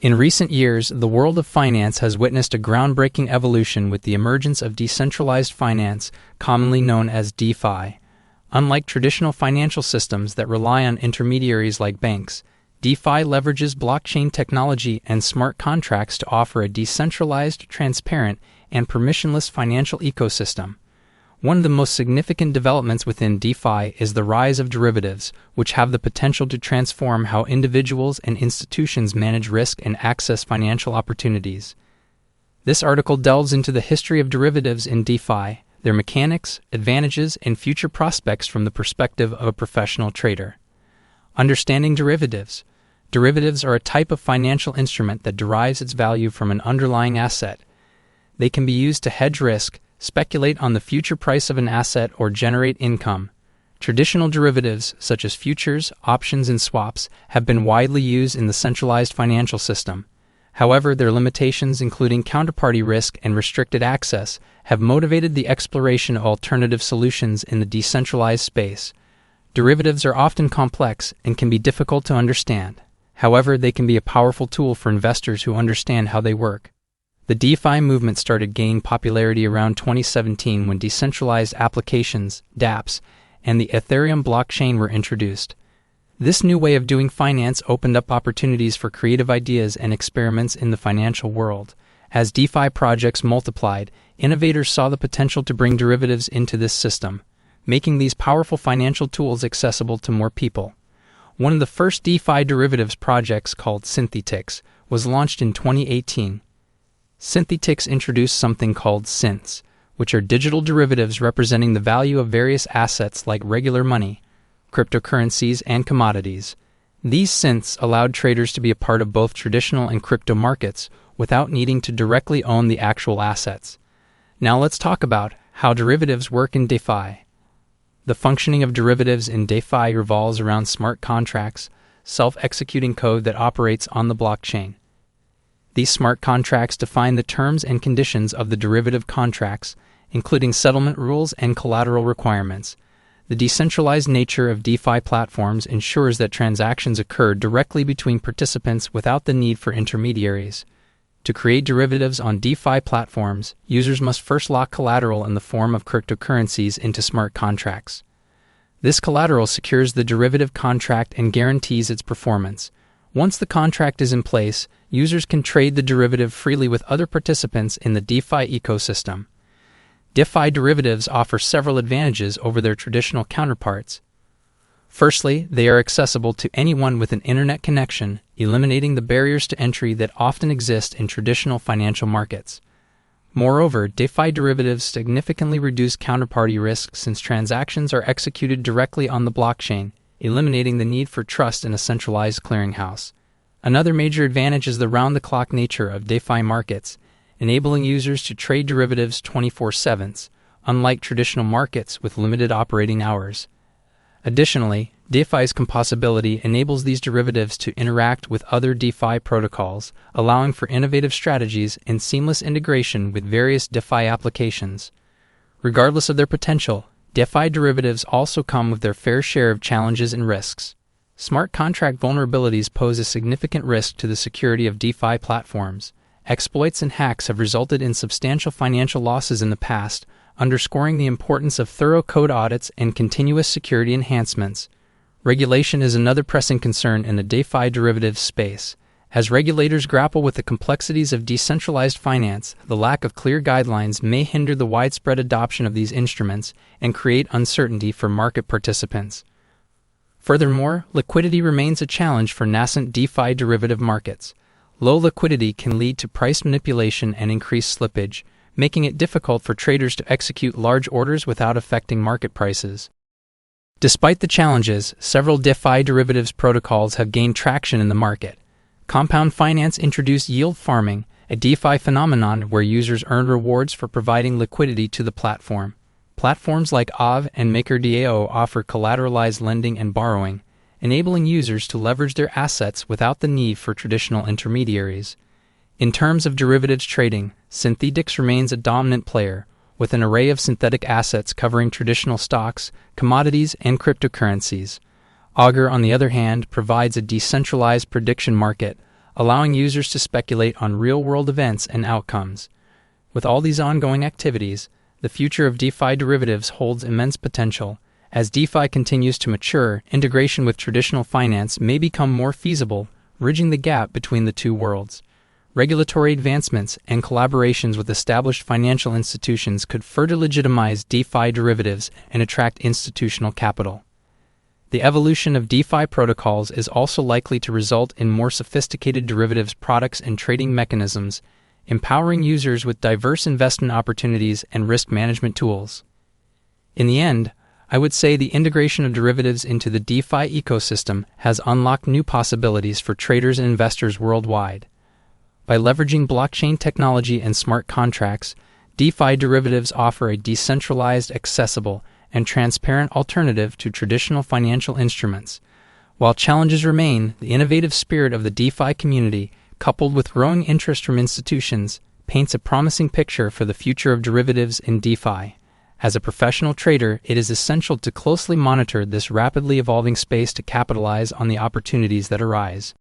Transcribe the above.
In recent years, the world of finance has witnessed a groundbreaking evolution with the emergence of decentralized finance, commonly known as DeFi. Unlike traditional financial systems that rely on intermediaries like banks, DeFi leverages blockchain technology and smart contracts to offer a decentralized, transparent, and permissionless financial ecosystem. One of the most significant developments within DeFi is the rise of derivatives, which have the potential to transform how individuals and institutions manage risk and access financial opportunities. This article delves into the history of derivatives in DeFi, their mechanics, advantages, and future prospects from the perspective of a professional trader. Understanding derivatives. Derivatives are a type of financial instrument that derives its value from an underlying asset. They can be used to hedge risk, speculate on the future price of an asset, or generate income. Traditional derivatives, such as futures, options, and swaps, have been widely used in the centralized financial system. However, their limitations, including counterparty risk and restricted access, have motivated the exploration of alternative solutions in the decentralized space. Derivatives are often complex and can be difficult to understand. However, they can be a powerful tool for investors who understand how they work. The DeFi movement started gaining popularity around 2017 when decentralized applications, dApps, and the Ethereum blockchain were introduced. This new way of doing finance opened up opportunities for creative ideas and experiments in the financial world. As DeFi projects multiplied, innovators saw the potential to bring derivatives into this system, making these powerful financial tools accessible to more people. One of the first DeFi derivatives projects, called Synthetix, was launched in 2018. Synthetix introduced something called synths, which are digital derivatives representing the value of various assets like regular money, cryptocurrencies, and commodities. These synths allowed traders to be a part of both traditional and crypto markets without needing to directly own the actual assets. Now let's talk about how derivatives work in DeFi. The functioning of derivatives in DeFi revolves around smart contracts, self-executing code that operates on the blockchain. These smart contracts define the terms and conditions of the derivative contracts, including settlement rules and collateral requirements. The decentralized nature of DeFi platforms ensures that transactions occur directly between participants without the need for intermediaries. To create derivatives on DeFi platforms, users must first lock collateral in the form of cryptocurrencies into smart contracts. This collateral secures the derivative contract and guarantees its performance. Once the contract is in place, users can trade the derivative freely with other participants in the DeFi ecosystem. DeFi derivatives offer several advantages over their traditional counterparts. Firstly, they are accessible to anyone with an internet connection, eliminating the barriers to entry that often exist in traditional financial markets. Moreover, DeFi derivatives significantly reduce counterparty risk since transactions are executed directly on the blockchain, eliminating the need for trust in a centralized clearinghouse. Another major advantage is the round-the-clock nature of DeFi markets, enabling users to trade derivatives 24/7, unlike traditional markets with limited operating hours. Additionally, DeFi's composability enables these derivatives to interact with other DeFi protocols, allowing for innovative strategies and seamless integration with various DeFi applications. Regardless of their potential, DeFi derivatives also come with their fair share of challenges and risks. Smart contract vulnerabilities pose a significant risk to the security of DeFi platforms. Exploits and hacks have resulted in substantial financial losses in the past, underscoring the importance of thorough code audits and continuous security enhancements. Regulation is another pressing concern in the DeFi derivatives space. As regulators grapple with the complexities of decentralized finance, the lack of clear guidelines may hinder the widespread adoption of these instruments and create uncertainty for market participants. Furthermore, liquidity remains a challenge for nascent DeFi derivative markets. Low liquidity can lead to price manipulation and increased slippage, making it difficult for traders to execute large orders without affecting market prices. Despite the challenges, several DeFi derivatives protocols have gained traction in the market. Compound Finance introduced yield farming, a DeFi phenomenon where users earn rewards for providing liquidity to the platform. Platforms like Aave and MakerDAO offer collateralized lending and borrowing, enabling users to leverage their assets without the need for traditional intermediaries. In terms of derivatives trading, Synthetix remains a dominant player, with an array of synthetic assets covering traditional stocks, commodities, and cryptocurrencies. Augur, on the other hand, provides a decentralized prediction market, allowing users to speculate on real-world events and outcomes. With all these ongoing activities, the future of DeFi derivatives holds immense potential. As DeFi continues to mature, integration with traditional finance may become more feasible, bridging the gap between the two worlds. Regulatory advancements and collaborations with established financial institutions could further legitimize DeFi derivatives and attract institutional capital. The evolution of DeFi protocols is also likely to result in more sophisticated derivatives products and trading mechanisms, empowering users with diverse investment opportunities and risk management tools. In the end, I would say the integration of derivatives into the DeFi ecosystem has unlocked new possibilities for traders and investors worldwide. By leveraging blockchain technology and smart contracts, DeFi derivatives offer a decentralized, accessible, and transparent alternative to traditional financial instruments. While challenges remain, the innovative spirit of the DeFi community, coupled with growing interest from institutions, paints a promising picture for the future of derivatives in DeFi. As a professional trader, it is essential to closely monitor this rapidly evolving space to capitalize on the opportunities that arise.